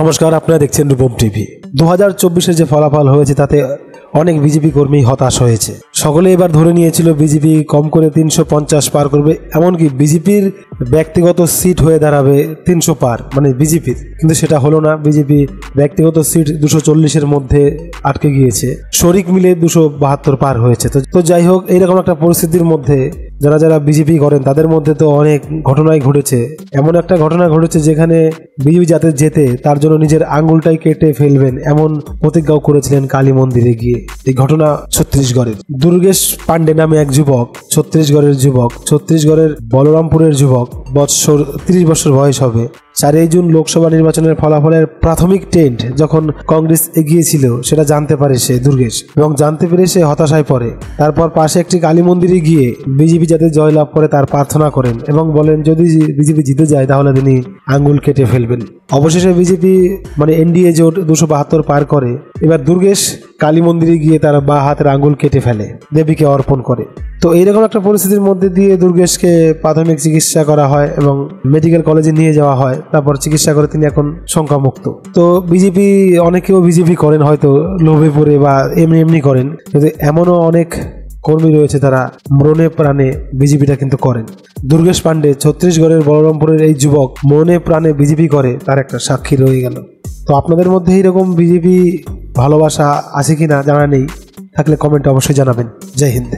নমস্কার, আপনারা দেখছেন রূপম টিভি। 2024-এর যে ফলাফল হয়েছে তাতে অনেক বিজেপি কর্মী হতাশ হয়েছে। সকলে এবার ধরে নিয়েছিল বিজেপি কম করে 350 পার করবে, এমনকি বিজেপির ব্যক্তিগত সিট হয়ে দাঁড়াবে 300 পার, মানে বিজেপির। কিন্তু সেটা হলো না। বিজেপি ব্যক্তিগত সিট 240-এর মধ্যে আটকে গিয়েছে, শরিক মিলে 272 পার হয়েছে। তো যাই হোক, এইরকম একটা পরিস্থিতির মধ্যে যারা যারা বিজেপি করেন তাদের মধ্যে তো অনেক ঘটনাই ঘটেছে। এমন একটা ঘটনা ঘটেছে যেখানে বিজেপি যাতে জেতে তার জন্য নিজের আঙ্গুলটাই কেটে ফেলবেন এমন প্রতিজ্ঞাও করেছিলেন কালী মন্দিরে গিয়ে। এই ঘটনা ছত্তিশগড়ের। দুর্গেশ পান্ডে নামে এক যুবক, ছত্তিশগড়ের বলরামপুরের যুবক, 30 বছর বয়স হবে। 4 জুন লোকসভা নির্বাচনের ফলাফলের প্রাথমিক ট্রেন্ড যখন কংগ্রেস এগিয়েছিল সেটা জানতে পারে সে, দুর্গেশ, এবং জানতে পেরে সে হতাশায় পড়ে। তারপর পাশে একটি কালী মন্দিরে গিয়ে বিজেপি যাতে জয়লাভ করে তার প্রার্থনা করেন এবং বলেন যদি বিজেপি জিতে যায় তাহলে তিনি আঙ্গুল কেটে ফেলবেন। অবশেষে বিজেপি মানে এনডিএ জোট 272 পার করে। এবার দুর্গেশ কালী মন্দিরে গিয়ে তার বা হাতের আঙ্গুল কেটে ফেলে, দেবীকে অর্পণ করে। তো এইরকম একটা পরিস্থিতির মধ্যে দিয়ে দুর্গেশকে প্রাথমিক চিকিৎসা করা হয় এবং মেডিকেল কলেজে নিয়ে যাওয়া হয়। তারপর চিকিৎসা করে তিনি এখন শঙ্কামুক্ত। তো বিজেপি, অনেকেও বিজেপি করেন হয়তো লোভে পড়ে বা এমনি করেন, কিন্তু এমনও অনেক কর্মী রয়েছে তারা মরণে প্রাণে বিজেপিটা কিন্তু করেন। দুর্গেশ পান্ডে, ছত্তিশগড়ের বলরামপুরের এই যুবক মরণে প্রাণে বিজেপি করে, তার একটা সাক্ষী রয়ে গেল। তো আপনাদের মধ্যে এইরকম বিজেপি ভালোবাসা আছে কিনা জানা নেই, থাকলে কমেন্টে অবশ্যই জানাবেন। জয় হিন্দ।